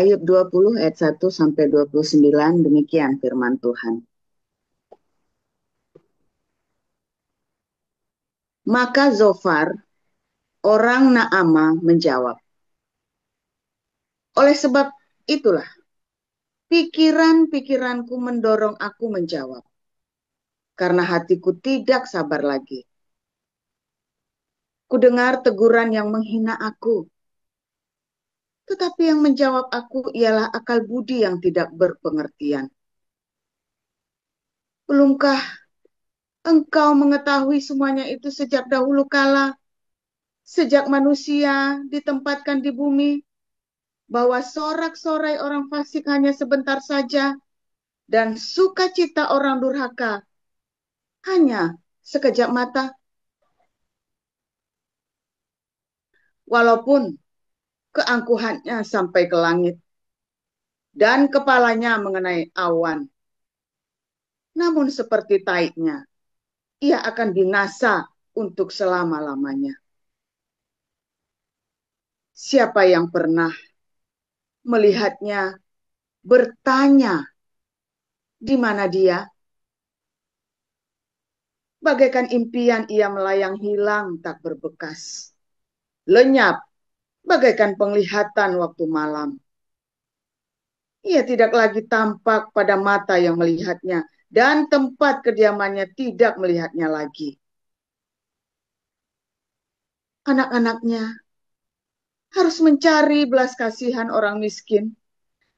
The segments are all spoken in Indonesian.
Ayub 20 ayat 1 sampai 29, demikian firman Tuhan. Maka Zofar, orang Naama menjawab, oleh sebab itulah pikiran-pikiranku mendorong aku menjawab, karena hatiku tidak sabar lagi. Kudengar teguran yang menghina aku, tetapi yang menjawab aku ialah akal budi yang tidak berpengertian. Belumkah engkau mengetahui semuanya itu sejak dahulu kala, sejak manusia ditempatkan di bumi, bahwa sorak-sorai orang fasik hanya sebentar saja, dan sukacita orang durhaka hanya sekejap mata? Walaupun keangkuhannya sampai ke langit, dan kepalanya mengenai awan, namun seperti taiknya, ia akan binasa untuk selama-lamanya. Siapa yang pernah melihatnya bertanya, di mana dia? Bagaikan impian ia melayang hilang tak berbekas. Lenyap, bagaikan penglihatan waktu malam. Ia tidak lagi tampak pada mata yang melihatnya, dan tempat kediamannya tidak melihatnya lagi. Anak-anaknya harus mencari belas kasihan orang miskin,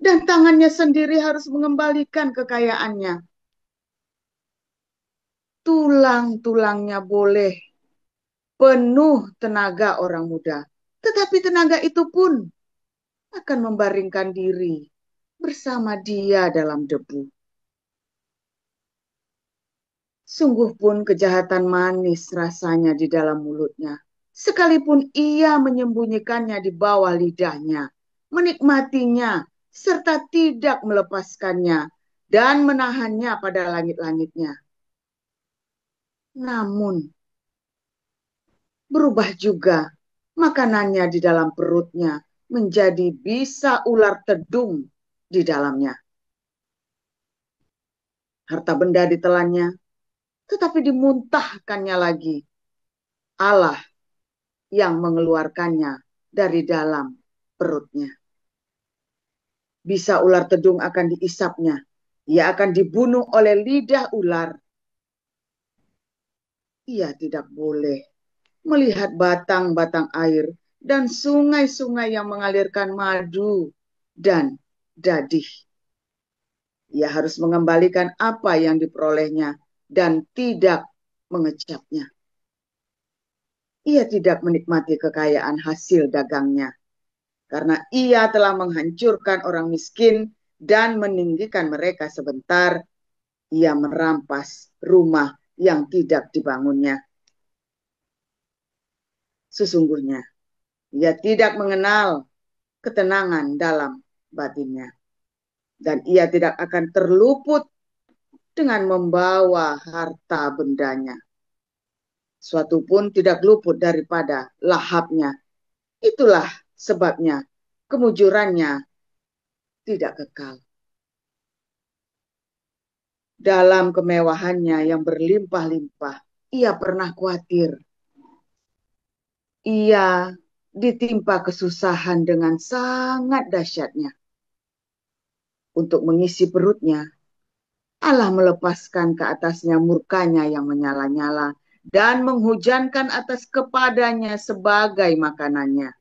dan tangannya sendiri harus mengembalikan kekayaannya. Tulang-tulangnya boleh penuh tenaga orang muda, tetapi tenaga itu pun akan membaringkan diri bersama dia dalam debu. Sungguh pun kejahatan manis rasanya di dalam mulutnya, sekalipun ia menyembunyikannya di bawah lidahnya, menikmatinya serta tidak melepaskannya dan menahannya pada langit-langitnya. Namun berubah juga makanannya di dalam perutnya menjadi bisa ular tedung di dalamnya. Harta benda ditelannya, tetapi dimuntahkannya lagi. Allah yang mengeluarkannya dari dalam perutnya. Bisa ular tedung akan diisapnya. Ia akan dibunuh oleh lidah ular. Ia tidak boleh melihat batang-batang air dan sungai-sungai yang mengalirkan madu dan dadih. Ia harus mengembalikan apa yang diperolehnya dan tidak mengecapnya. Ia tidak menikmati kekayaan hasil dagangnya, karena ia telah menghancurkan orang miskin dan meninggikan mereka sebentar. Ia merampas rumah yang tidak dibangunnya. Sesungguhnya, ia tidak mengenal ketenangan dalam batinnya. Dan ia tidak akan terluput dengan membawa harta bendanya. Suatu pun tidak luput daripada lahapnya. Itulah sebabnya kemujurannya tidak kekal. Dalam kemewahannya yang berlimpah-limpah, ia pernah khawatir. Ia ditimpa kesusahan dengan sangat dahsyatnya. Untuk mengisi perutnya, Allah melepaskan ke atasnya murkanya yang menyala-nyala dan menghujankan atas kepadanya sebagai makanannya.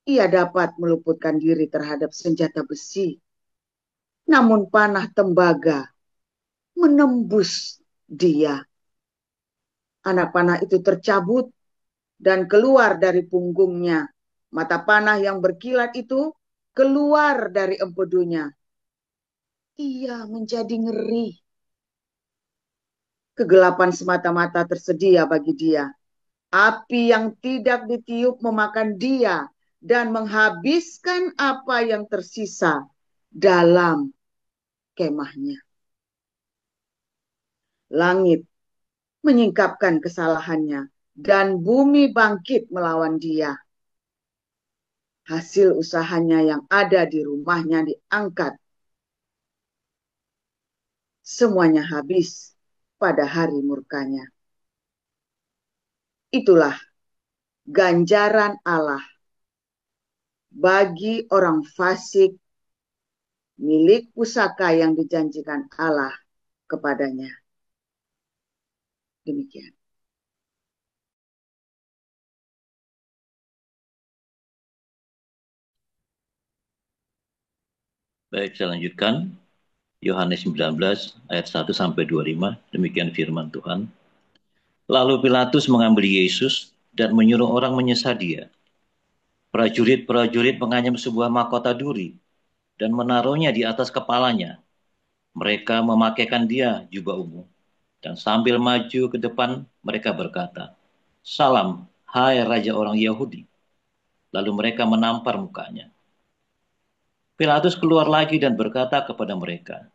Ia dapat meluputkan diri terhadap senjata besi, namun panah tembaga menembus dia. Anak panah itu tercabut dan keluar dari punggungnya. Mata panah yang berkilat itu keluar dari empedunya. Ia menjadi ngeri. Kegelapan semata-mata tersedia bagi dia. Api yang tidak ditiup memakan dia dan menghabiskan apa yang tersisa dalam kemahnya. Langit menyingkapkan kesalahannya dan bumi bangkit melawan dia. hasil usahanya yang ada di rumahnya diangkat. Semuanya habis pada hari murkanya. Itulah ganjaran Allah bagi orang fasik milik pusaka yang dijanjikan Allah kepadanya. Demikian. Baik, saya lanjutkan. Yohanes 19 ayat 1 sampai 25. Demikian firman Tuhan. Lalu Pilatus mengambil Yesus dan menyuruh orang menyesat dia. Prajurit-prajurit menganyam sebuah mahkota duri dan menaruhnya di atas kepalanya. Mereka memakaikan dia jubah ungu. Dan sambil maju ke depan mereka berkata, "Salam, hai Raja orang Yahudi." Lalu mereka menampar mukanya. Pilatus keluar lagi dan berkata kepada mereka,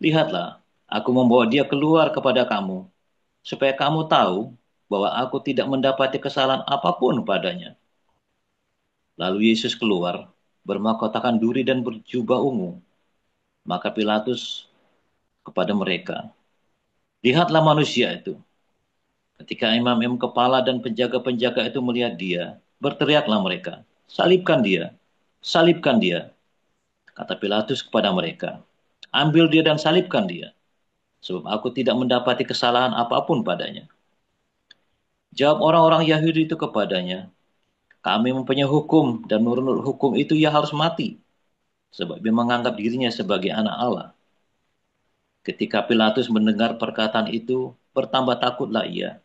"Lihatlah, aku membawa dia keluar kepada kamu, supaya kamu tahu bahwa aku tidak mendapati kesalahan apapun padanya." Lalu Yesus keluar, bermahkotakan duri dan berjubah ungu. Maka Pilatus kepada mereka, "Lihatlah manusia itu." Ketika imam-imam kepala dan penjaga-penjaga itu melihat dia, berteriaklah mereka, "Salibkan dia, salibkan dia." Kata Pilatus kepada mereka, "Ambil dia dan salibkan dia, sebab aku tidak mendapati kesalahan apapun padanya." Jawab orang-orang Yahudi itu kepadanya, "Kami mempunyai hukum dan menurut hukum itu ia harus mati, sebab dia menganggap dirinya sebagai anak Allah." Ketika Pilatus mendengar perkataan itu, bertambah takutlah ia.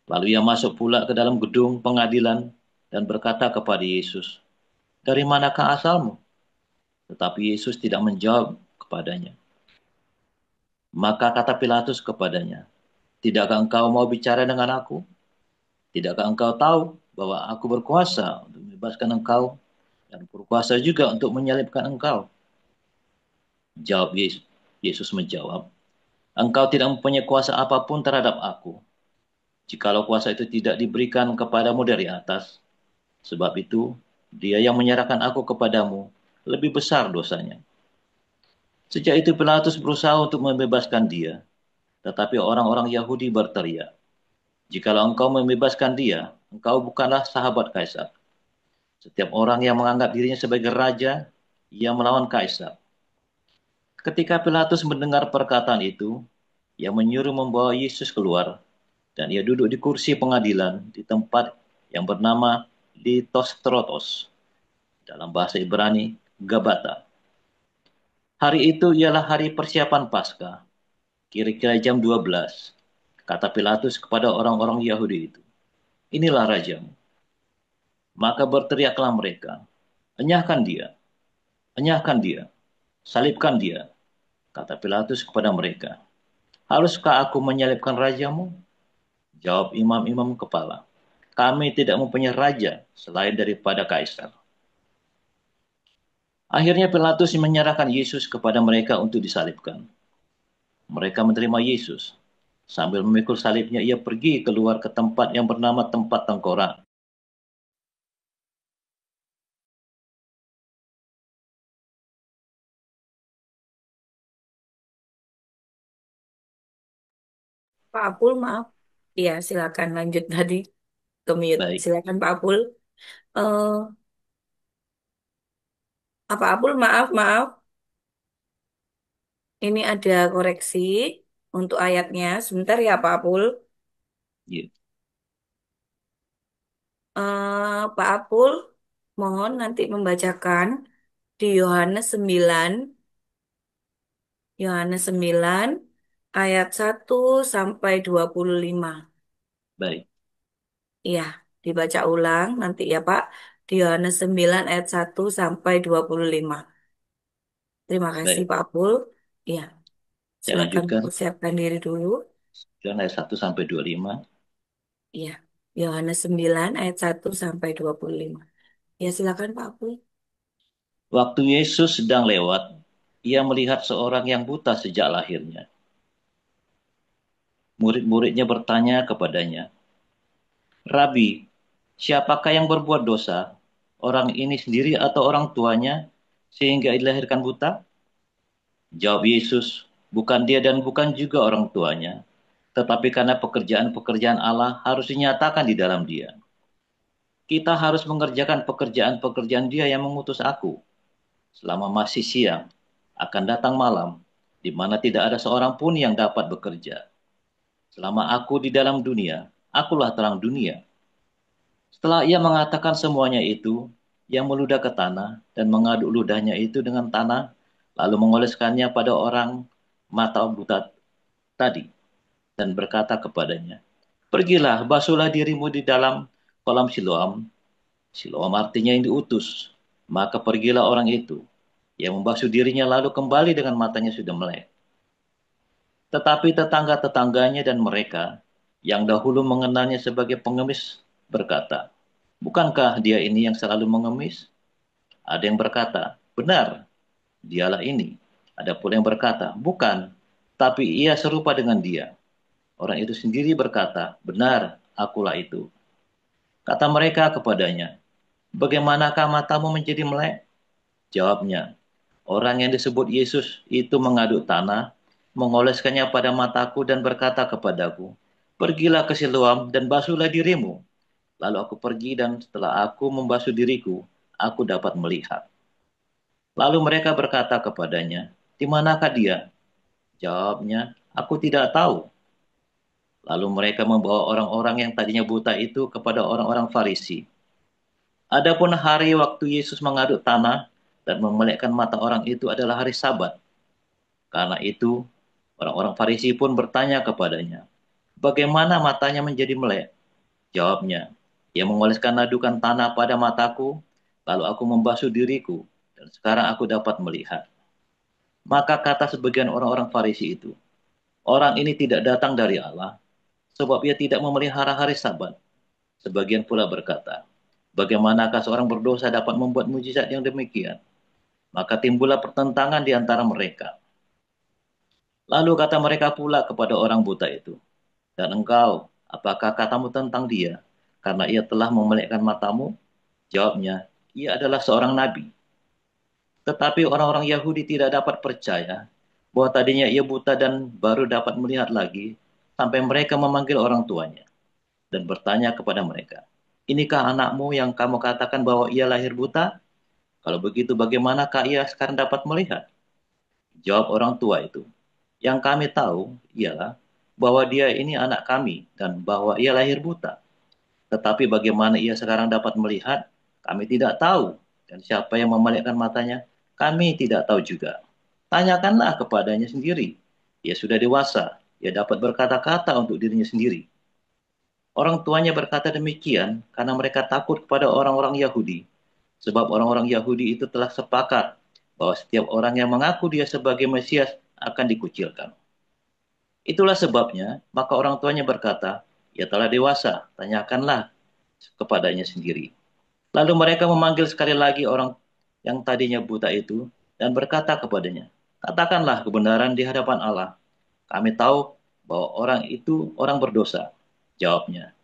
Lalu ia masuk pula ke dalam gedung pengadilan dan berkata kepada Yesus, "Dari manakah asalmu?" Tetapi Yesus tidak menjawab kepadanya. Maka kata Pilatus kepadanya, "Tidakkah engkau mau bicara dengan aku? Tidakkah engkau tahu bahwa aku berkuasa untuk membebaskan engkau dan berkuasa juga untuk menyalibkan engkau?" Jawab Yesus. Yesus menjawab, "Engkau tidak mempunyai kuasa apapun terhadap aku, jikalau kuasa itu tidak diberikan kepadamu dari atas. Sebab itu, dia yang menyerahkan aku kepadamu lebih besar dosanya." Sejak itu Pilatus berusaha untuk membebaskan dia. Tetapi orang-orang Yahudi berteriak, "Jikalau engkau membebaskan dia, engkau bukanlah sahabat Kaisar. Setiap orang yang menganggap dirinya sebagai raja, ia melawan Kaisar." Ketika Pilatus mendengar perkataan itu, ia menyuruh membawa Yesus keluar, dan ia duduk di kursi pengadilan di tempat yang bernama Litostrotos, dalam bahasa Ibrani, Gabata. Hari itu ialah hari persiapan Paskah, kira-kira jam 12. Kata Pilatus kepada orang-orang Yahudi itu, "Inilah rajamu." Maka berteriaklah mereka, "Enyahkan dia, enyahkan dia, salibkan dia." Kata Pilatus kepada mereka, "Haruskah aku menyalibkan rajamu?" Jawab imam-imam kepala, "Kami tidak mempunyai raja selain daripada Kaisar." Akhirnya Pilatus menyerahkan Yesus kepada mereka untuk disalibkan. Mereka menerima Yesus. Sambil memikul salibnya, ia pergi keluar ke tempat yang bernama tempat tengkorak. Pak Apul, maaf. Iya, silakan lanjut tadi ke mute. Baik, Silakan Pak Apul. Eh, Pak Apul, maaf, maaf. Ini ada koreksi untuk ayatnya. Sebentar ya Pak Apul. ya, Pak Apul, mohon nanti membacakan di Yohanes 9 ayat 1 sampai 25. baik, Iya, dibaca ulang nanti ya Pak. Di Yohanes 9 ayat 1 sampai 25. Terima kasih baik. Pak Apul. Iya, Saya silakan lanjutkan. persiapkan diri dulu. Dan ayat 1 sampai 25. Iya, Yohanes 9 ayat 1 sampai 25. Ya, silakan Pak Apul. Waktu Yesus sedang lewat, ia melihat seorang yang buta sejak lahirnya. Murid-muridnya bertanya kepadanya, "Rabi, siapakah yang berbuat dosa? orang ini sendiri atau orang tuanya sehingga dilahirkan buta? Jawab Yesus, bukan dia dan bukan juga orang tuanya, tetapi karena pekerjaan-pekerjaan Allah harus dinyatakan di dalam dia. Kita harus mengerjakan pekerjaan-pekerjaan dia yang mengutus aku. Selama masih siang, akan datang malam, di mana tidak ada seorang pun yang dapat bekerja. Selama aku di dalam dunia, akulah terang dunia. Setelah ia mengatakan semuanya itu, ia meludah ke tanah dan mengaduk ludahnya itu dengan tanah, lalu mengoleskannya pada orang mata buta tadi dan berkata kepadanya, "Pergilah, basuhlah dirimu di dalam kolam Siloam." Siloam artinya yang diutus. Maka pergilah orang itu. Ia membasuh dirinya lalu kembali dengan matanya sudah melek. Tetapi tetangga-tetangganya dan mereka yang dahulu mengenalnya sebagai pengemis berkata, "Bukankah dia ini yang selalu mengemis?" Ada yang berkata, "Benar, dialah ini." Ada pula yang berkata, "Bukan, tapi ia serupa dengan dia." Orang itu sendiri berkata, "Benar, akulah itu." Kata mereka kepadanya, "Bagaimanakah matamu menjadi melek?" Jawabnya, "Orang yang disebut Yesus itu mengaduk tanah, mengoleskannya pada mataku dan berkata kepadaku, 'Pergilah ke Siloam dan basuhlah dirimu.' Lalu aku pergi dan setelah aku membasuh diriku, aku dapat melihat." Lalu mereka berkata kepadanya, "Di manakah dia?" Jawabnya, "Aku tidak tahu." Lalu mereka membawa orang-orang yang tadinya buta itu kepada orang-orang Farisi. Adapun hari waktu Yesus mengaduk tanah dan memelekkan mata orang itu adalah hari Sabat. Karena itu, orang-orang Farisi pun bertanya kepadanya, "Bagaimana matanya menjadi melek?" Jawabnya, "Ia mengoleskan nadukan tanah pada mataku, lalu aku membasuh diriku, dan sekarang aku dapat melihat." Maka kata sebagian orang-orang Farisi itu, "Orang ini tidak datang dari Allah, sebab ia tidak memelihara hari Sabat." Sebagian pula berkata, "Bagaimanakah seorang berdosa dapat membuat mujizat yang demikian?" Maka timbullah pertentangan di antara mereka. Lalu kata mereka pula kepada orang buta itu, "Dan engkau, apakah katamu tentang dia? Karena ia telah memelekkan matamu?" Jawabnya, "Ia adalah seorang nabi." Tetapi orang-orang Yahudi tidak dapat percaya bahwa tadinya ia buta dan baru dapat melihat lagi, sampai mereka memanggil orang tuanya dan bertanya kepada mereka, "Inikah anakmu yang kamu katakan bahwa ia lahir buta? Kalau begitu bagaimanakah ia sekarang dapat melihat?" Jawab orang tua itu, "Yang kami tahu ialah bahwa dia ini anak kami dan bahwa ia lahir buta. Tetapi bagaimana ia sekarang dapat melihat, kami tidak tahu. Dan siapa yang memelekkan matanya, kami tidak tahu juga. Tanyakanlah kepadanya sendiri. Ia sudah dewasa, ia dapat berkata-kata untuk dirinya sendiri." Orang tuanya berkata demikian karena mereka takut kepada orang-orang Yahudi. Sebab orang-orang Yahudi itu telah sepakat bahwa setiap orang yang mengaku dia sebagai Mesias akan dikucilkan. Itulah sebabnya, maka orang tuanya berkata, "Ia telah dewasa, tanyakanlah kepadanya sendiri." Lalu mereka memanggil sekali lagi orang yang tadinya buta itu dan berkata kepadanya, "Katakanlah kebenaran di hadapan Allah. Kami tahu bahwa orang itu orang berdosa." Jawabnya,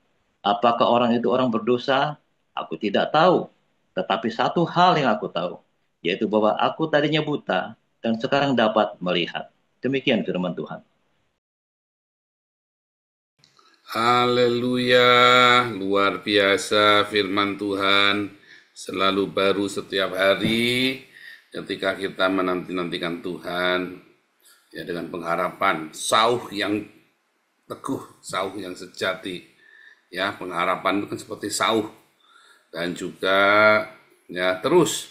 "Apakah orang itu orang berdosa? Aku tidak tahu. Tetapi satu hal yang aku tahu, yaitu bahwa aku tadinya buta dan sekarang dapat melihat." Demikian firman Tuhan. Haleluya, luar biasa firman Tuhan, selalu baru setiap hari ketika kita menanti-nantikan Tuhan, ya dengan pengharapan, sauh yang teguh, sauh yang sejati, ya pengharapan itu kan seperti sauh, dan juga ya terus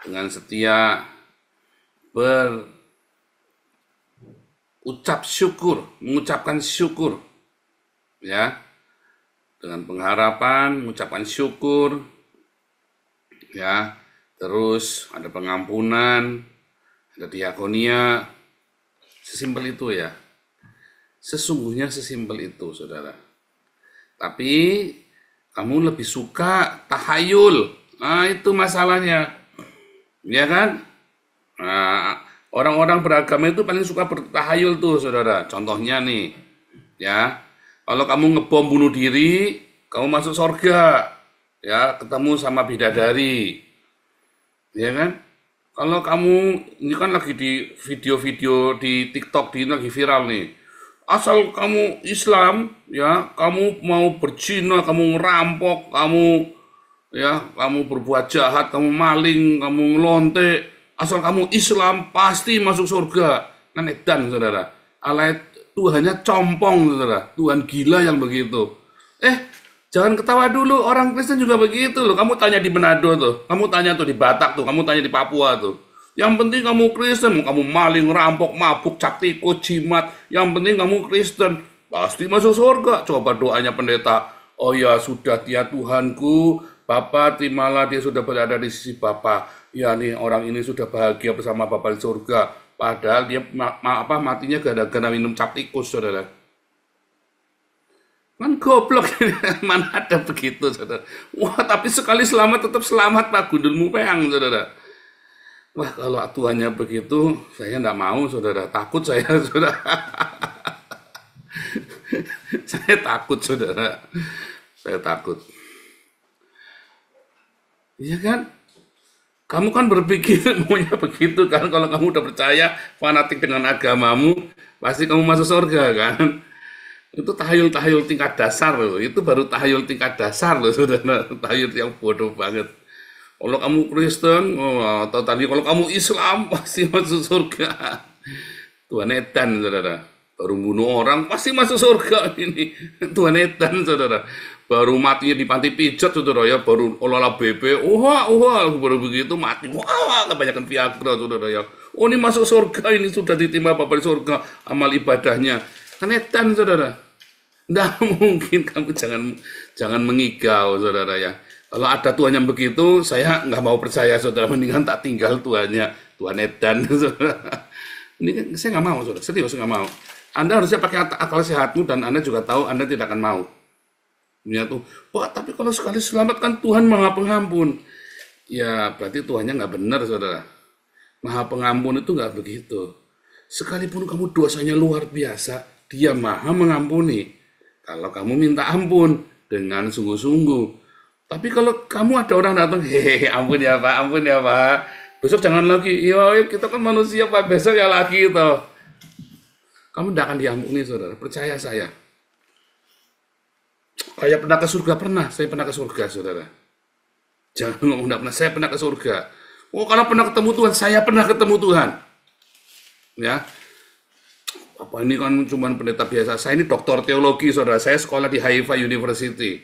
dengan setia mengucapkan syukur, ya dengan pengharapan mengucapkan syukur, ya terus ada pengampunan, ada diakonia, sesimpel itu ya, sesungguhnya sesimpel itu saudara. Tapi kamu lebih suka tahayul, nah itu masalahnya, ya kan? Nah, orang-orang beragama itu paling suka bertahayul tuh saudara. Contohnya nih, ya kalau kamu ngebom bunuh diri, kamu masuk surga, ya ketemu sama bidadari, ya kan? Kalau kamu ini kan lagi di video-video di TikTok di lagi viral nih. Asal kamu Islam, ya, kamu mau berzina, kamu ngerampok, kamu berbuat jahat, kamu maling, kamu ngelontek, asal kamu Islam pasti masuk surga. Kan edan, saudara. Allah Tuhannya compong, saudara. Tuhan gila yang begitu. Jangan ketawa dulu, orang Kristen juga begitu loh. Kamu tanya di Manado tuh, kamu tanya tuh di Batak tuh, kamu tanya di Papua tuh. Yang penting kamu Kristen, kamu maling, rampok, mabuk, cap tikus, jimat. Yang penting kamu Kristen, pasti masuk surga. Coba doanya pendeta. Oh ya sudah, dia Tuhanku, Bapa terimalah dia sudah berada di sisi Bapa. Ya nih orang ini sudah bahagia bersama Bapa di surga. Padahal dia matinya gara-gara minum cap tikus, saudara. Kan goblok, mana ada begitu, saudara. Wah, tapi sekali selamat tetap selamat, Pak. Gundulmu peang, saudara. Wah, kalau atuannya begitu, saya enggak mau, saudara. Takut saya, saudara. Saya takut, saudara. Saya takut. Iya kan? Kamu kan berpikir maunya begitu kan? Kalau kamu udah percaya, fanatik dengan agamamu, pasti kamu masuk surga kan? Itu tahayul-tahayul tingkat dasar loh. Itu baru tahayul tingkat dasar loh, saudara. Tahayul yang bodoh banget. Kalau kamu Kristen, atau tadi kalau kamu Islam, pasti masuk surga. Tuhan edan, saudara. Baru bunuh orang, pasti masuk surga ini. Tuhan edan, saudara. Baru matinya di panti pijat, saudara ya. Baru olah bebe, baru begitu mati. Wah, kebanyakan Viagra, saudara ya. Oh, ini masuk surga, ini sudah ditimpa Bapak di surga, amal ibadahnya. Kan edan, saudara. Nggak mungkin, kamu jangan mengigau, saudara ya. Kalau ada Tuhan yang begitu, saya nggak mau percaya, saudara. Mendingan tak tinggal Tuhannya, Tuhan edan, saudara. Ini kan saya nggak mau, saudara. Serius nggak mau. Anda harusnya pakai akal sehatmu dan Anda juga tahu Anda tidak akan mau. Ini tuh, wah tapi kalau sekali selamat kan Tuhan Maha Pengampun. Ya berarti Tuhannya nggak benar, saudara. Maha Pengampun itu nggak begitu. Sekalipun kamu dosanya luar biasa, Dia Maha Mengampuni. Kalau kamu minta ampun dengan sungguh-sungguh. Tapi kalau kamu ada orang datang, hehehe, ampun ya Pak, besok jangan lagi. Iya, kita kan manusia Pak, besok ya lagi itu. Kamu tidak akan diampuni, saudara. Percaya saya. Kayak pernah ke surga, saya pernah ke surga, saudara. Jangan ngomong tidak pernah, saya pernah ke surga. Oh, kalau pernah ketemu Tuhan, saya pernah ketemu Tuhan. Ya. Apa ini kan cuma pendeta biasa. Saya ini doktor teologi, saudara. Saya sekolah di Haifa University.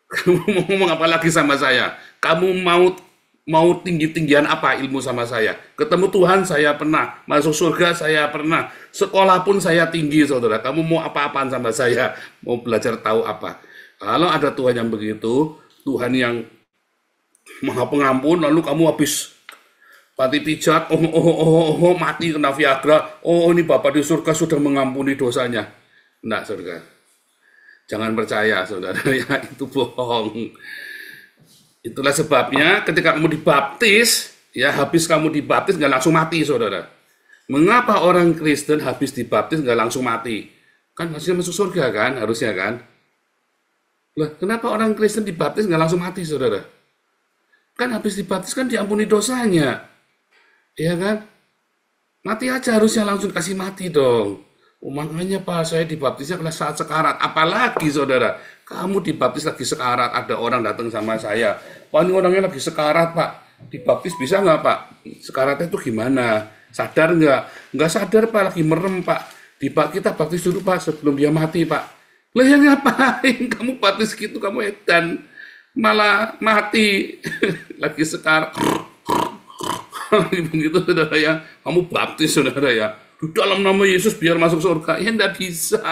Kamu mau ngomong apa lagi sama saya? Kamu mau tinggi-tinggian apa ilmu sama saya? Ketemu Tuhan saya pernah. Masuk surga saya pernah. Sekolah pun saya tinggi, saudara. Kamu mau apa-apaan sama saya? Mau belajar tahu apa? Kalau ada Tuhan yang begitu, Tuhan yang Maha Pengampun, lalu kamu habis panti pijat, mati kena Viagra, ini Bapak di surga sudah mengampuni dosanya. Enggak, saudara. Jangan percaya, saudara, ya itu bohong. Itulah sebabnya ketika kamu dibaptis, ya habis kamu dibaptis nggak langsung mati, saudara. Mengapa orang Kristen habis dibaptis nggak langsung mati? Kan harusnya masuk surga kan, harusnya kan? Lah, kenapa orang Kristen dibaptis nggak langsung mati, saudara? Kan habis dibaptis kan diampuni dosanya. Iya kan? Mati aja harusnya langsung kasih mati dong. Makanya Pak, saya dibaptisnya pada saat sekarat. Apalagi saudara, kamu dibaptis lagi sekarat, ada orang datang sama saya. Pak, ini orangnya lagi sekarat Pak. Dibaptis bisa nggak Pak? Sekaratnya itu gimana? Sadar nggak? Nggak sadar Pak, lagi merem Pak. Kita baptis dulu Pak, sebelum dia mati Pak. Lah yang ngapain? Kamu baptis gitu, kamu edan. Malah mati. Lagi sekarat. Begitu saudara ya, kamu baptis saudara ya, di dalam nama Yesus biar masuk surga, ya enggak bisa.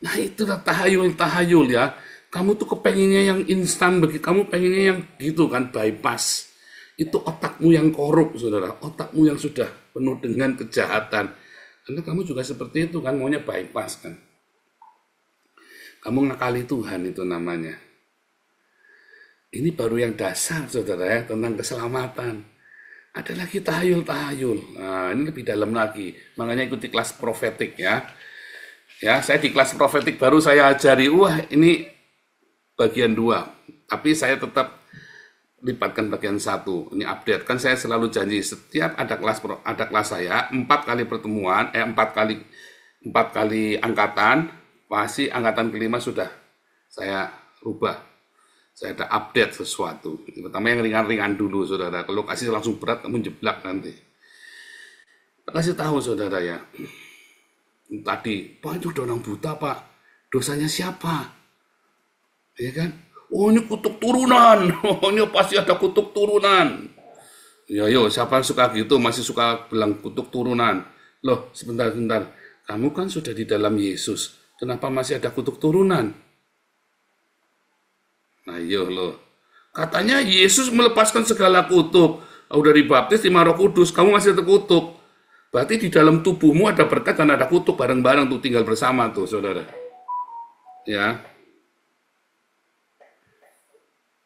Nah itulah tahayul ya. Kamu tuh kepenginnya yang instan, kamu pengennya yang gitu kan, bypass. Itu otakmu yang korup saudara, otakmu yang sudah penuh dengan kejahatan. Karena kamu juga seperti itu kan, maunya bypass kan. Kamu ngakali Tuhan itu namanya. Ini baru yang dasar, saudara ya, tentang keselamatan. Ada lagi tahayul. Nah, ini lebih dalam lagi. Makanya ikuti kelas profetik ya. Ya, saya di kelas profetik baru saya ajari. Wah, ini bagian 2. Tapi saya tetap lipatkan bagian 1. Ini update. Kan saya selalu janji setiap ada kelas saya 4 kali pertemuan, 4 kali angkatan, pasti angkatan kelima sudah saya rubah. Saya ada update sesuatu. Pertama yang ringan-ringan dulu, saudara. Kalau kasih langsung berat, kamu jeblak nanti. Kasih tahu, saudara ya. Tadi, Pak itu udah orang buta, Pak. Dosanya siapa? Ya kan? Oh ini kutuk turunan. Oh ini pasti ada kutuk turunan. Ya yo, siapa yang suka gitu, masih suka bilang kutuk turunan. Loh, sebentar. Kamu kan sudah di dalam Yesus. Kenapa masih ada kutuk turunan? Nah iya loh. Katanya Yesus melepaskan segala kutuk. Udah dibaptis 5 Roh Kudus, kamu masih terkutuk. Berarti di dalam tubuhmu ada berkat dan ada kutuk bareng-bareng tuh tinggal bersama tuh, saudara. Ya.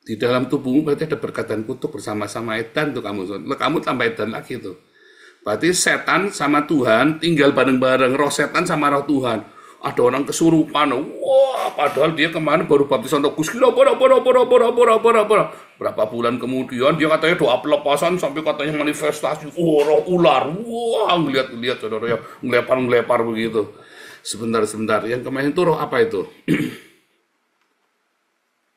Di dalam tubuhmu berarti ada berkat dan kutuk bersama-sama edan tuh kamu. Kamu tambah edan lagi tuh. Berarti setan sama Tuhan tinggal bareng-bareng. Roh setan sama roh Tuhan. Ada orang kesurupan. Wah, padahal dia kemarin baru baptisan Roh Kudus. Berapa bulan kemudian dia katanya doa pelepasan sampai katanya manifestasi. Roh ular. Wah, ngeliat saudara ya. Ngelepar begitu. Sebentar. Yang kemarin itu roh apa itu?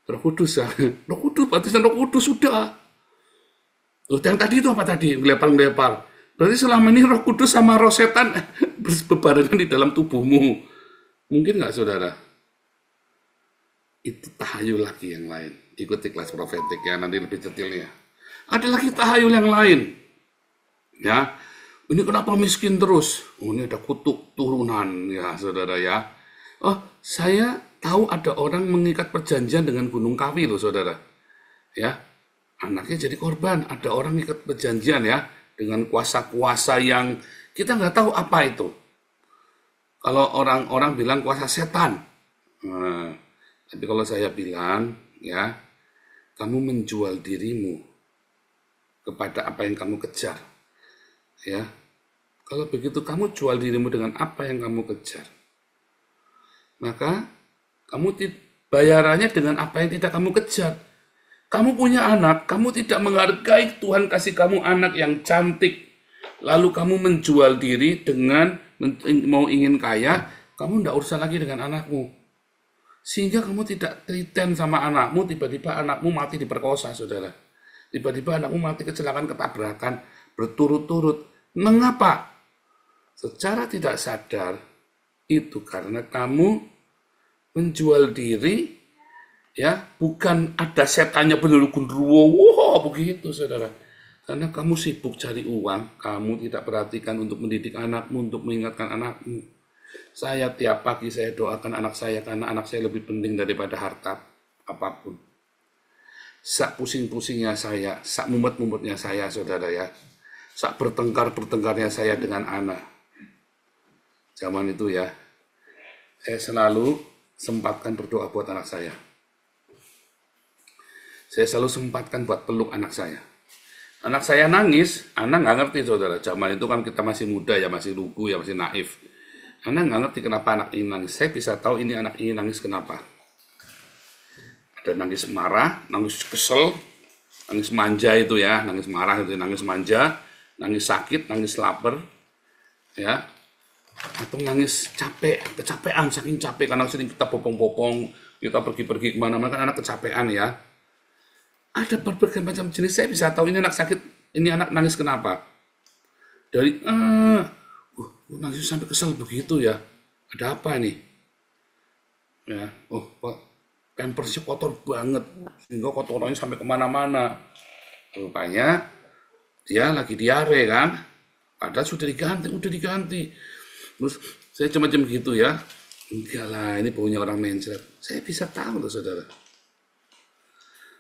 Roh Kudus ya. Roh Kudus, baptisan Roh Kudus sudah. Loh, yang tadi itu apa tadi? Ngelepar. Berarti selama ini Roh Kudus sama roh setan berbarengan di dalam tubuhmu. Mungkin nggak, saudara? Itu tahayul lagi yang lain. Ikuti kelas profetik ya, nanti lebih detailnya. Ada lagi tahayul yang lain. Ya, ini kenapa miskin terus? Oh, ini ada kutuk turunan ya, saudara ya. Oh, saya tahu ada orang mengikat perjanjian dengan Gunung Kawi loh, saudara. Ya, anaknya jadi korban. Ada orang mengikat perjanjian ya dengan kuasa-kuasa yang kita nggak tahu apa itu. Kalau orang-orang bilang kuasa setan. Nah, tapi kalau saya bilang, ya, kamu menjual dirimu kepada apa yang kamu kejar. Ya, kalau begitu kamu jual dirimu dengan apa yang kamu kejar. Maka kamu bayarannya dengan apa yang tidak kamu kejar. Kamu punya anak, kamu tidak menghargai Tuhan kasih kamu anak yang cantik. Lalu kamu menjual diri dengan mau ingin kaya, kamu tidak urusan lagi dengan anakmu. Sehingga kamu tidak telaten sama anakmu, tiba-tiba anakmu mati diperkosa, saudara. Tiba-tiba anakmu mati kecelakaan ketabrakan, berturut-turut. Mengapa? Secara tidak sadar, itu karena kamu menjual diri, ya, bukan ada setannya bener-bener, wah begitu, saudara. Karena kamu sibuk cari uang, kamu tidak perhatikan untuk mendidik anakmu, untuk mengingatkan anakmu. Saya tiap pagi saya doakan anak saya karena anak saya lebih penting daripada harta apapun. Sak pusing-pusingnya saya, sak mumet-mumetnya saya, saudara ya. Sak bertengkar-bertengkarnya saya dengan anak. Zaman itu ya, saya selalu sempatkan berdoa buat anak saya. Saya selalu sempatkan buat peluk anak saya. Anak saya nangis, anak nggak ngerti, saudara. Zaman itu kan kita masih muda ya, masih lugu ya, masih naif. Anak nggak ngerti kenapa anak ini nangis. Saya bisa tahu ini anak ini nangis kenapa. Ada nangis marah, nangis kesel, nangis manja itu ya, nangis marah itu, nangis manja, nangis sakit, nangis lapar, ya, atau nangis capek, kecapean, saking capek karena sering kita popong-popong, kita pergi-pergi kemana-mana, kan anak kecapean ya. Ada berbagai macam jenis, saya bisa tahu ini anak sakit, ini anak nangis kenapa. Dari, nangis sampai kesel begitu ya, ada apa nih? Ya, pampersnya kotor banget, sehingga kotorannya sampai kemana-mana. Rupanya, dia lagi diare kan, padahal sudah diganti. Terus, saya macam gitu ya, enggak lah, ini baunya orang mencret. Saya bisa tahu loh, saudara.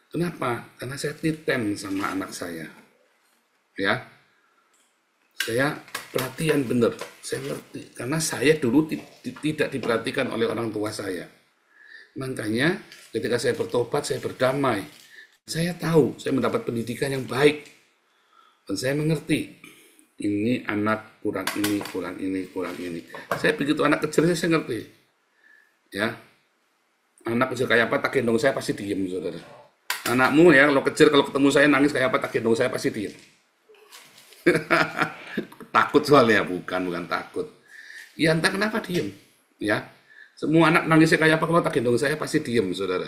Kenapa? Karena saya titen sama anak saya. Ya. Saya perhatian benar. Saya ngerti. Karena saya dulu tidak diperhatikan oleh orang tua saya. Makanya ketika saya bertobat, saya berdamai. Saya tahu, saya mendapat pendidikan yang baik. Dan saya mengerti. Ini anak kurang ini. Saya begitu anak kecil saya ngerti. Ya. Anak kecil kayak apa tak gendong saya pasti diem, saudara. Anakmu ya kalau kecil kalau ketemu saya nangis kayak apa tak gendong saya pasti diem. Takut soalnya, bukan takut. Ya entah kenapa diem, ya. Semua anak nangisnya kayak apa kalau tak gendong saya pasti diem, saudara.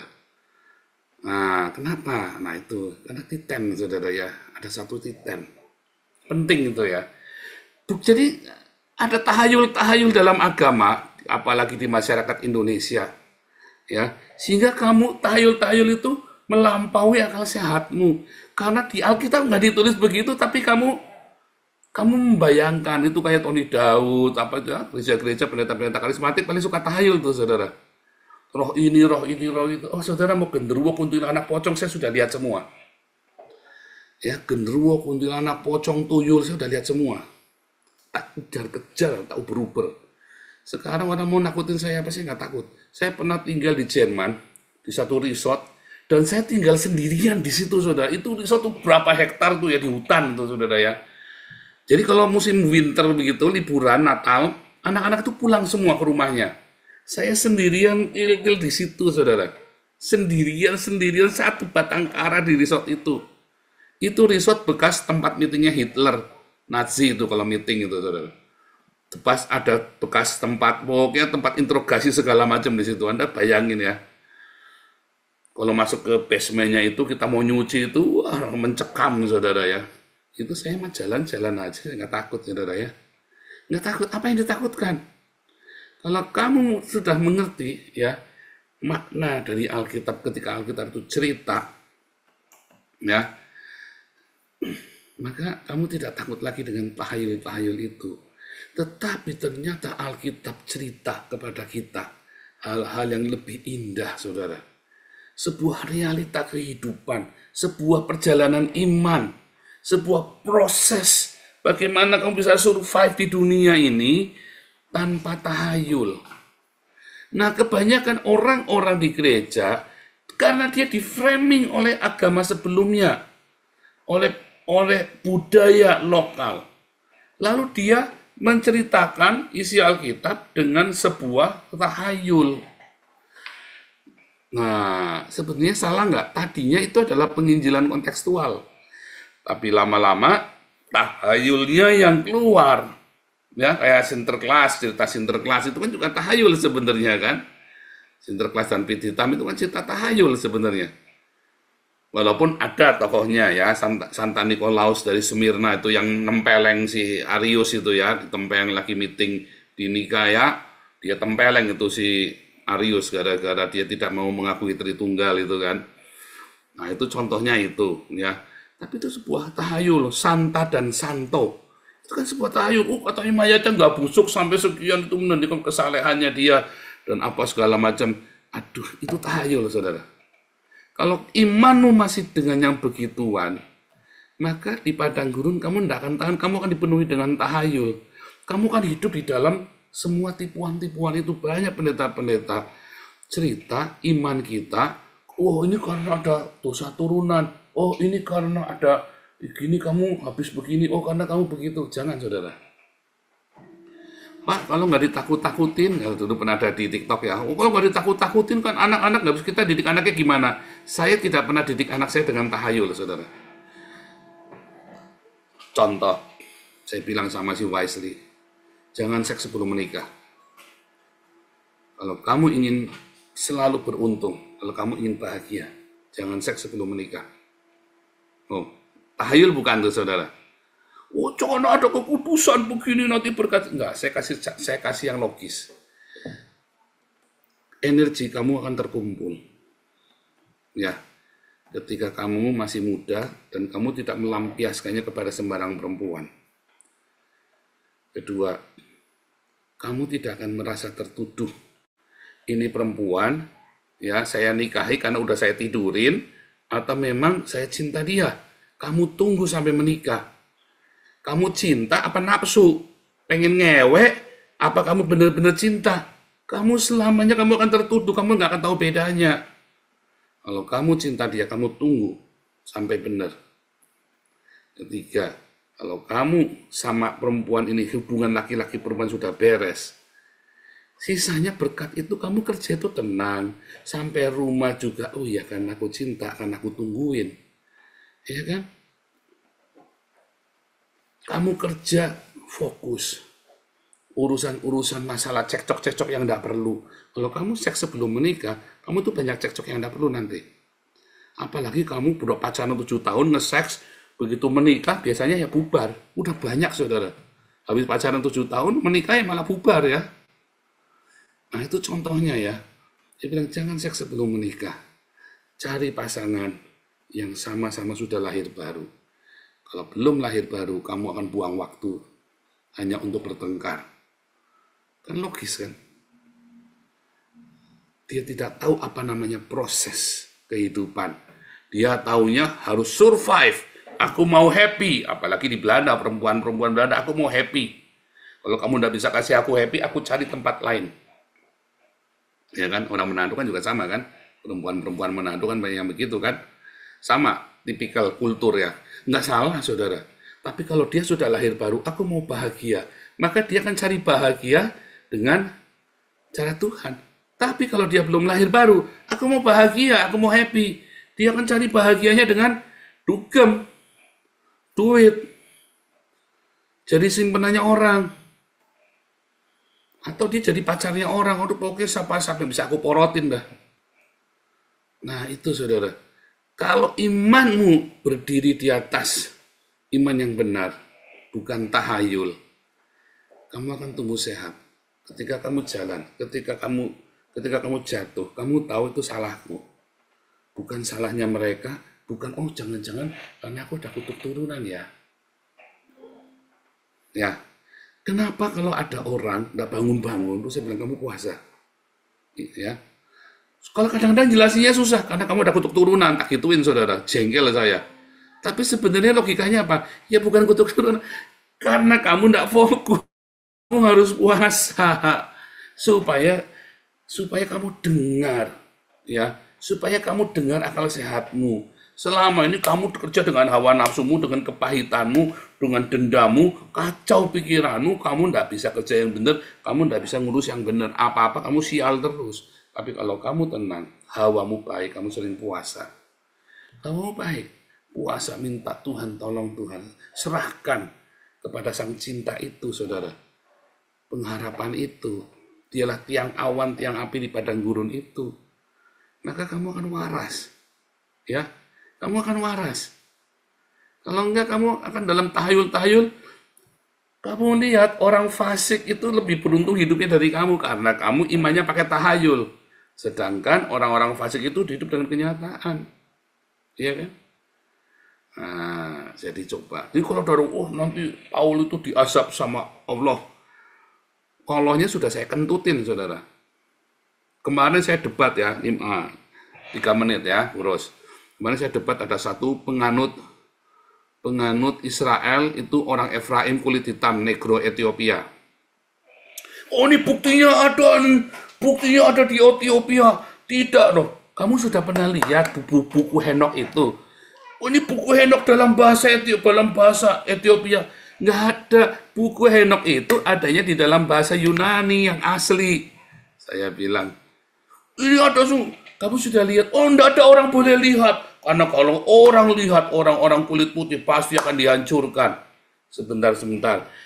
Nah, kenapa? Nah itu, karena titen, saudara ya. Ada satu titen. Penting itu ya. Jadi ada tahayul-tahayul dalam agama, apalagi di masyarakat Indonesia, ya. Sehingga kamu tahayul-tahayul itu melampaui akal sehatmu. Karena di Alkitab nggak ditulis begitu, tapi kamu membayangkan itu kayak Tony Daud, apa itu, gereja-gereja pendeta-pendeta karismatik paling suka tahayul tuh, saudara. Roh ini, roh ini, roh itu. Oh, saudara mau genderuwo, kuntilanak, pocong, saya sudah lihat semua. Ya, genderuwo, kuntilanak, pocong, tuyul, saya sudah lihat semua. Tak kejar-kejar, tak uber-uber. Sekarang orang mau nakutin saya, apa sih nggak takut. Saya pernah tinggal di Jerman, di satu resort, dan saya tinggal sendirian di situ, saudara. Itu resort tuh berapa hektar tuh ya, di hutan tuh, saudara ya. Jadi kalau musim winter begitu, liburan Natal, anak-anak itu pulang semua ke rumahnya. Saya sendirian ilil di situ, saudara. Sendirian satu batang kara di resort itu. Itu resort bekas tempat meetingnya Hitler, Nazi itu kalau meeting itu, saudara. Ada bekas tempat, pokoknya tempat interogasi segala macam di situ. Anda bayangin ya. Kalau masuk ke basementnya itu, kita mau nyuci itu, wah, mencekam, saudara ya. Itu saya mah jalan-jalan aja, nggak takut, saudara ya. Nggak takut, apa yang ditakutkan? Kalau kamu sudah mengerti ya makna dari Alkitab ketika Alkitab itu cerita, ya, maka kamu tidak takut lagi dengan tahayul-tahayul itu. Tetapi ternyata Alkitab cerita kepada kita hal-hal yang lebih indah, saudara. Sebuah realita kehidupan, sebuah perjalanan iman, sebuah proses bagaimana kamu bisa survive di dunia ini tanpa tahayul. Nah, kebanyakan orang-orang di gereja karena dia di-framing oleh agama sebelumnya, oleh budaya lokal. Lalu dia menceritakan isi Alkitab dengan sebuah tahayul. Nah, sebenarnya salah nggak? Tadinya itu adalah penginjilan kontekstual. Tapi lama-lama tahayulnya yang keluar. Ya, kayak Sinterklas, cerita Sinterklas itu kan juga tahayul sebenarnya kan. Sinterklas dan Pit Hitam itu kan cerita tahayul sebenarnya. Walaupun ada tokohnya ya, Santa Nikolaus dari Smyrna itu yang nempeleng si Arius itu ya, ditempeleng lagi meeting di Nikaya, dia tempeleng itu si Arius gara-gara dia tidak mau mengakui Tritunggal itu kan. Nah, itu contohnya itu ya. Tapi itu sebuah tahayul, Santa dan Santo. Itu kan sebuah tahayul. Katanya mayatnya nggak busuk sampai sekian, itu menunjukkan kesalehannya dia dan apa segala macam. Aduh, itu tahayul, saudara. Kalau imanmu masih dengan yang begituan, maka di padang gurun kamu tidak akan tahan, kamu akan dipenuhi dengan tahayul. Kamu akan hidup di dalam semua tipuan-tipuan itu. Banyak pendeta-pendeta cerita iman kita, oh ini karena ada dosa turunan, oh ini karena ada gini kamu habis begini, oh karena kamu begitu. Jangan, saudara. Pak, kalau nggak ditakut-takutin, ya dulu pernah ada di TikTok ya, oh, kalau nggak ditakut-takutin kan anak-anak nggak bisa, kita didik anaknya gimana? Saya tidak pernah didik anak saya dengan tahayul, saudara. Contoh, saya bilang sama si Wisely, jangan seks sebelum menikah. Kalau kamu ingin selalu beruntung, kalau kamu ingin bahagia, jangan seks sebelum menikah. Oh, tahayul bukan tuh, saudara. Oh, jangan ada keputusan begini nanti berkat. Enggak, saya kasih yang logis. Energi kamu akan terkumpul. Ya, ketika kamu masih muda dan kamu tidak melampiaskannya kepada sembarang perempuan. Kedua, kamu tidak akan merasa tertuduh. Ini perempuan, ya saya nikahi karena udah saya tidurin, atau memang saya cinta dia. Kamu tunggu sampai menikah. Kamu cinta apa nafsu? Pengen ngewek? Apa kamu benar-benar cinta? Kamu selamanya kamu akan tertuduh, kamu nggak akan tahu bedanya. Kalau kamu cinta dia, kamu tunggu sampai benar. Ketiga, kalau kamu sama perempuan ini hubungan laki-laki perempuan sudah beres, Sisanya berkat itu kamu kerja itu tenang. Sampai rumah juga, oh iya kan aku cinta, kan aku tungguin. Ya kan? Kamu kerja fokus. Urusan-urusan masalah cekcok-cekcok yang tidak perlu. Kalau kamu seks sebelum menikah, kamu tuh banyak cekcok yang tidak perlu nanti. Apalagi kamu udah pacaran 7 tahun nge-seks, begitu menikah biasanya ya bubar. Udah banyak saudara. Habis pacaran 7 tahun, menikah ya malah bubar ya. Nah itu contohnya ya. Dia bilang jangan seks sebelum menikah. Cari pasangan yang sama-sama sudah lahir baru. Kalau belum lahir baru, kamu akan buang waktu hanya untuk bertengkar. Kan logis kan? Dia tidak tahu apa namanya proses kehidupan. Dia taunya harus survive. Aku mau happy. Apalagi di Belanda, perempuan-perempuan Belanda, aku mau happy. Kalau kamu tidak bisa kasih aku happy, aku cari tempat lain. Ya kan? Orang Manado kan juga sama kan? Perempuan-perempuan Manado kan banyak yang begitu kan? Sama, tipikal kultur ya. Nggak salah saudara. Tapi kalau dia sudah lahir baru, aku mau bahagia. Maka dia akan cari bahagia dengan cara Tuhan. Tapi kalau dia belum lahir baru, aku mau bahagia, aku mau happy. Dia akan cari bahagianya dengan dugem, duit, jadi simpenannya orang. Atau dia jadi pacarnya orang. Aduh pokoknya sampai bisa aku porotin dah. Nah itu saudara. Kalau imanmu berdiri di atas iman yang benar, bukan tahayul, kamu akan tumbuh sehat. Ketika kamu jalan, ketika kamu jatuh, kamu tahu itu salahku. Bukan salahnya mereka, bukan oh jangan-jangan karena aku udah kutuk turunan ya. Ya, kenapa kalau ada orang nggak bangun-bangun, terus saya bilang kamu puasa? Ya, kalau kadang-kadang jelasinnya susah karena kamu udah kutuk turunan, tak gituin saudara, jengkel saya. Tapi sebenarnya logikanya apa? Ya bukan kutuk turunan, karena kamu nggak fokus. Kamu harus puasa supaya kamu dengar, ya, supaya kamu dengar akal sehatmu. Selama ini kamu bekerja dengan hawa nafsumu, dengan kepahitanmu, dengan dendamu, kacau pikiranmu, kamu nggak bisa kerja yang benar, kamu nggak bisa ngurus yang benar, apa-apa kamu sial terus. Tapi kalau kamu tenang, hawamu baik, kamu sering puasa, kamu baik, puasa minta Tuhan, tolong Tuhan, serahkan kepada sang cinta itu, saudara. Pengharapan itu, dialah tiang awan, tiang api di padang gurun itu. Maka kamu akan waras, ya, kamu akan waras. Kalau enggak, kamu akan dalam tahayul-tahayul. Kamu lihat orang fasik itu lebih beruntung hidupnya dari kamu karena kamu imannya pakai tahayul. Sedangkan orang-orang fasik itu hidup dengan kenyataan, iya kan? Nah, jadi coba. Jadi kalau ada nanti Paul itu diazab sama Allah. Allahnya sudah saya kentutin, saudara. Kemarin saya debat ya, 3 menit ya, urus. Kemarin saya debat ada satu penganut Israel itu orang Efraim kulit hitam, negro Ethiopia. Oh ini buktinya ada di Ethiopia. Tidak loh, kamu sudah pernah lihat buku Henok itu? Oh ini buku Henok dalam bahasa Ethiopia. Nggak ada, buku Henok itu adanya di dalam bahasa Yunani yang asli. Saya bilang, ini ada kamu sudah lihat? Oh enggak ada orang boleh lihat. Karena kalau orang lihat orang-orang kulit putih pasti akan dihancurkan. Sebentar.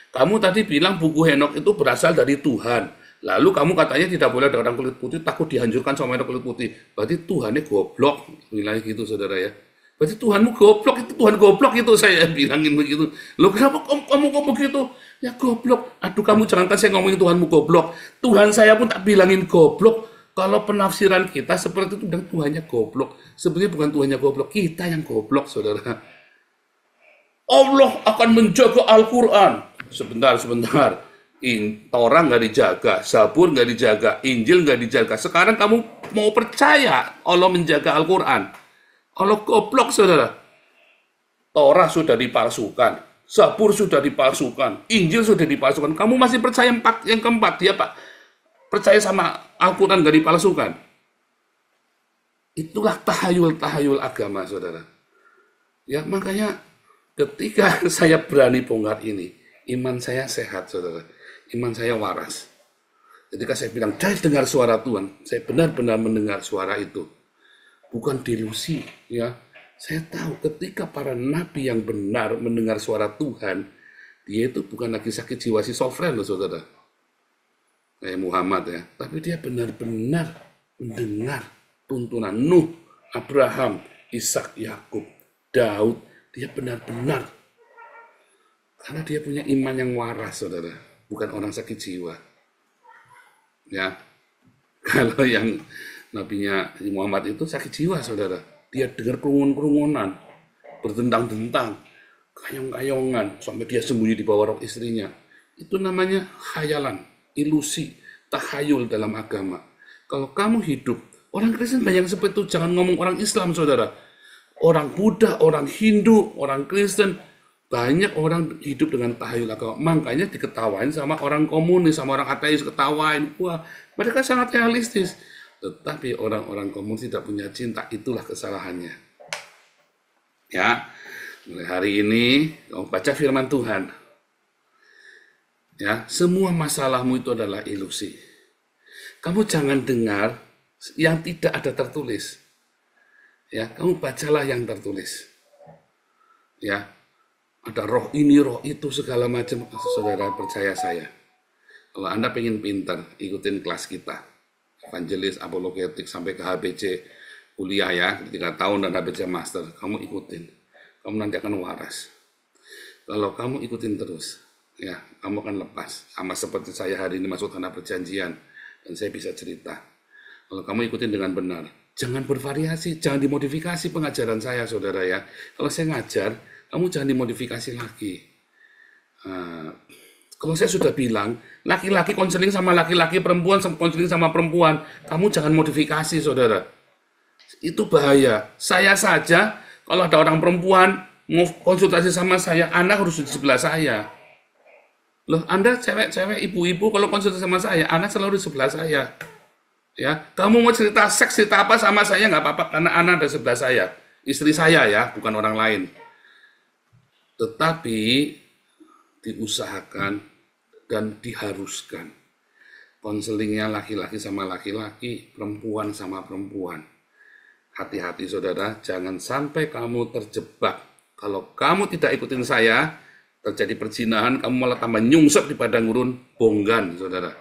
Kamu tadi bilang buku Henok itu berasal dari Tuhan. Lalu kamu katanya tidak boleh ada orang kulit putih, takut dihancurkan sama orang kulit putih. Berarti Tuhannya goblok. Bilang gitu saudara ya. Berarti Tuhanmu goblok, itu Tuhan goblok itu, saya bilangin begitu. Loh kenapa kamu ngomong begitu? Ya goblok. Aduh kamu jangankan saya ngomongin Tuhanmu goblok. Tuhan saya pun tak bilangin goblok. Kalau penafsiran kita seperti itu, dan Tuhannya goblok. Sebenarnya bukan Tuhannya goblok, kita yang goblok, saudara. Allah akan menjaga Al-Quran. Sebentar. Torah nggak dijaga, Zabur nggak dijaga, Injil nggak dijaga. Sekarang kamu mau percaya Allah menjaga Al-Quran? Allah goblok, saudara. Torah sudah dipalsukan, Zabur sudah dipalsukan, Injil sudah dipalsukan. Kamu masih percaya yang keempat, dia Pak? Percaya sama Al-Quran gak dipalsukan. Itulah tahayul agama, saudara. Ya, makanya ketika saya berani bongkar ini, iman saya sehat, saudara. Iman saya waras. Ketika saya bilang, saya dengar suara Tuhan, saya benar-benar mendengar suara itu. Bukan delusi, ya. Saya tahu ketika para nabi yang benar mendengar suara Tuhan, dia itu bukan lagi sakit jiwa schizofren loh, saudara. Kayak Muhammad ya. Tapi dia benar-benar mendengar tuntunan Nuh, Abraham, Ishak, Yakub, Daud. Dia benar-benar. Karena dia punya iman yang waras, saudara. Bukan orang sakit jiwa. Ya. Kalau yang nabinya Muhammad itu sakit jiwa, saudara. Dia dengar kerungun-kerungunan, bertentang-tentang, kayong-kayongan, sampai dia sembunyi di bawah rok istrinya. Itu namanya khayalan, ilusi, tahayul dalam agama. Kalau kamu hidup, orang Kristen banyak seperti itu, jangan ngomong orang Islam, saudara. Orang Buddha, orang Hindu, orang Kristen, banyak orang hidup dengan tahayul agama. Makanya diketawain sama orang komunis, sama orang ateis, ketawain. Wah, mereka sangat realistis. Tetapi orang-orang komunis tidak punya cinta, itulah kesalahannya. Ya, mulai hari ini kamu baca firman Tuhan. Ya, semua masalahmu itu adalah ilusi. Kamu jangan dengar yang tidak ada tertulis. Ya, kamu bacalah yang tertulis. Ya, ada roh ini, roh itu, segala macam. Saudara percaya saya. Kalau Anda pengen pintar, ikutin kelas kita. Evangelis, apologetik, sampai ke HBC kuliah ya, 3 tahun dan HBC master. Kamu ikutin. Kamu nanti akan waras. Kalau kamu ikutin terus, ya, kamu akan lepas. Sama seperti saya hari ini masuk tanah perjanjian. Dan saya bisa cerita. Kalau kamu ikutin dengan benar, jangan bervariasi, jangan dimodifikasi pengajaran saya, saudara ya. Kalau saya ngajar, kamu jangan dimodifikasi lagi. Kalau saya sudah bilang, laki-laki konseling sama laki-laki, perempuan konseling sama perempuan, kamu jangan modifikasi, saudara. Itu bahaya. Saya saja, kalau ada orang perempuan mau konsultasi sama saya, Anda harus di sebelah saya. Loh, Anda cewek-cewek, ibu-ibu, kalau konsultasi sama saya, Anda selalu di sebelah saya. Ya, kamu mau cerita seks, cerita apa sama saya, nggak apa-apa, karena Anda ada di sebelah saya. Istri saya ya, bukan orang lain. Tetapi diusahakan dan diharuskan. Konselingnya laki-laki sama laki-laki, perempuan sama perempuan. Hati-hati saudara, jangan sampai kamu terjebak. Kalau kamu tidak ikutin saya, terjadi perzinahan, kamu malah tambah nyungsep di padang gurun, bonggan saudara.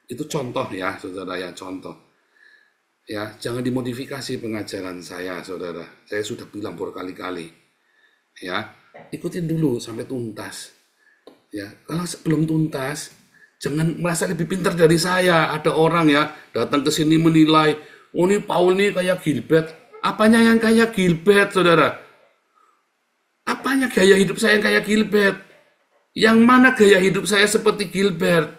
Itu contoh ya saudara ya, contoh. Ya, jangan dimodifikasi pengajaran saya saudara. Saya sudah bilang berkali-kali. Ya, ikutin dulu sampai tuntas. Ya, kalau belum tuntas, jangan merasa lebih pintar dari saya. Ada orang ya datang ke sini menilai, oh ini Paul ini kayak Gilbert. Apanya yang kayak Gilbert, saudara? Apanya gaya hidup saya yang kayak Gilbert? Yang mana gaya hidup saya seperti Gilbert?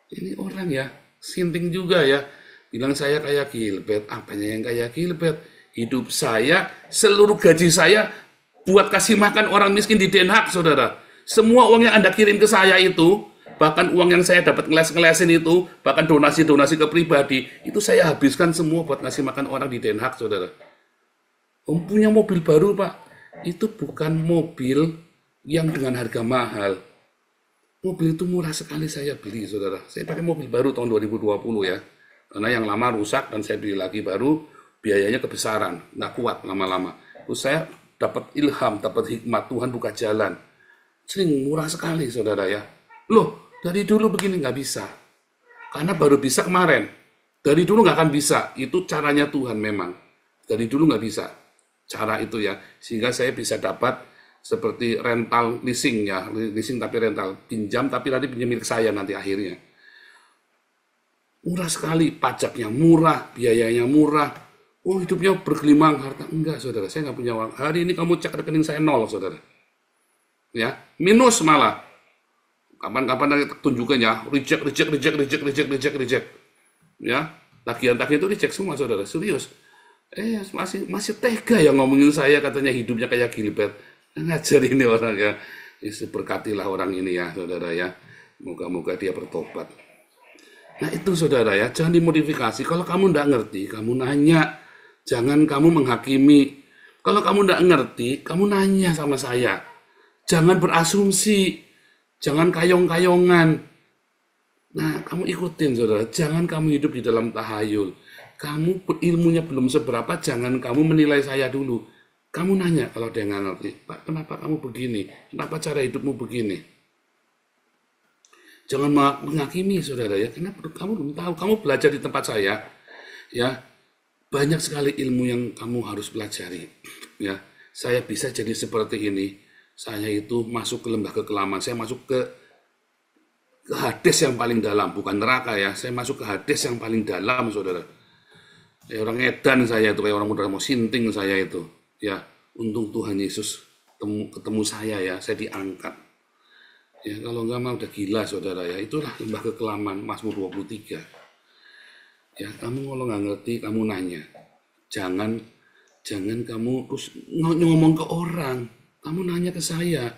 Ini orang ya, sinting juga ya. Bilang saya kayak Gilbert. Apanya yang kayak Gilbert? Hidup saya, seluruh gaji saya buat kasih makan orang miskin di Den Haag, saudara. Semua uang yang Anda kirim ke saya itu, bahkan uang yang saya dapat ngeles-ngelesin itu, bahkan donasi-donasi ke pribadi, itu saya habiskan semua buat ngasih makan orang di Den Haag, saudara. Om punya mobil baru, Pak. Itu bukan mobil yang dengan harga mahal. Mobil itu murah sekali saya beli, saudara. Saya pakai mobil baru tahun 2020 ya. Karena yang lama rusak dan saya beli lagi baru, biayanya kebesaran, nggak kuat lama-lama. Terus saya dapat ilham, dapat hikmat, Tuhan buka jalan. Sering murah sekali saudara ya. Loh, dari dulu begini nggak bisa. Karena baru bisa kemarin. Dari dulu nggak akan bisa. Itu caranya Tuhan memang. Dari dulu nggak bisa. Cara itu ya. Sehingga saya bisa dapat seperti rental leasing ya. Leasing tapi rental. Pinjam tapi nanti pinjam milik saya nanti akhirnya. Murah sekali. Pajaknya murah. Biayanya murah. Oh hidupnya bergelimang harta. Enggak saudara. Saya nggak punya uang. Hari ini kamu cek rekening saya 0 saudara. Ya, minus malah. Kapan-kapan nanti tunjukkan ya, reject. Ya, tagihan-tagihan itu reject semua saudara, serius. Masih tega ya ngomongin saya katanya hidupnya kayak Gilbert. Ngajar ini orang ya. Berkatilah orang ini ya, saudara ya. Moga-moga dia bertobat. Nah itu saudara ya, jangan dimodifikasi. Kalau kamu tidak ngerti, kamu nanya. Jangan kamu menghakimi. Kalau kamu tidak ngerti, kamu nanya sama saya. Jangan berasumsi, jangan kayong-kayongan. Nah, Makanya kamu ikutin, saudara. Jangan kamu hidup di dalam tahayul. Kamu ilmunya belum seberapa, jangan kamu menilai saya dulu. Kamu nanya kalau dia nggak ngerti, Pak, kenapa kamu begini? Kenapa cara hidupmu begini? Jangan menghakimi, saudara ya, karena kamu belum tahu. Kamu belajar di tempat saya, ya, banyak sekali ilmu yang kamu harus pelajari. Ya, saya bisa jadi seperti ini. Saya itu masuk ke lembah kekelaman. Saya masuk ke Hades yang paling dalam, bukan neraka ya. Saya masuk ke Hades yang paling dalam, saudara. Ya, orang edan saya itu, kayak orang udah mau sinting saya itu. Ya, untung Tuhan Yesus ketemu saya ya, saya diangkat. Ya, kalau enggak mah udah gila, saudara ya. Itulah lembah kekelaman, Mazmur 23. Ya, kamu kalau nggak ngerti, kamu nanya. Jangan kamu terus ngomong ke orang. Kamu nanya ke saya.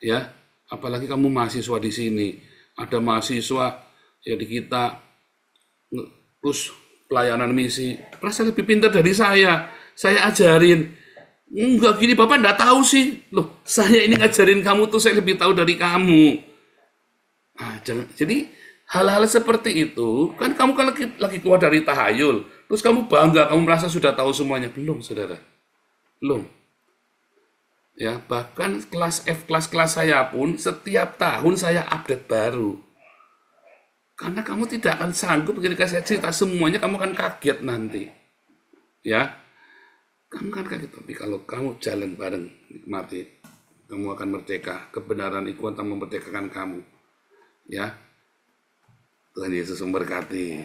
Ya, apalagi kamu mahasiswa di sini. Ada mahasiswa ya di kita, terus pelayanan misi, merasa lebih pintar dari saya ajarin. Enggak gini, Bapak enggak tahu sih. Loh, saya ini ngajarin kamu tuh, saya lebih tahu dari kamu. Nah, jadi hal-hal seperti itu, kan kamu kan lagi keluar dari tahayul, terus kamu bangga, kamu merasa sudah tahu semuanya. Belum, saudara. Belum. Ya, bahkan kelas F, kelas saya pun setiap tahun saya update baru. Karena kamu tidak akan sanggup ketika saya cerita semuanya, kamu akan kaget nanti. Ya, kamu kan kaget, tapi kalau kamu jalan bareng, nikmati, kamu akan merdeka. Kebenaran itu akan memerdekakan kamu. Ya, Tuhan Yesus memberkati.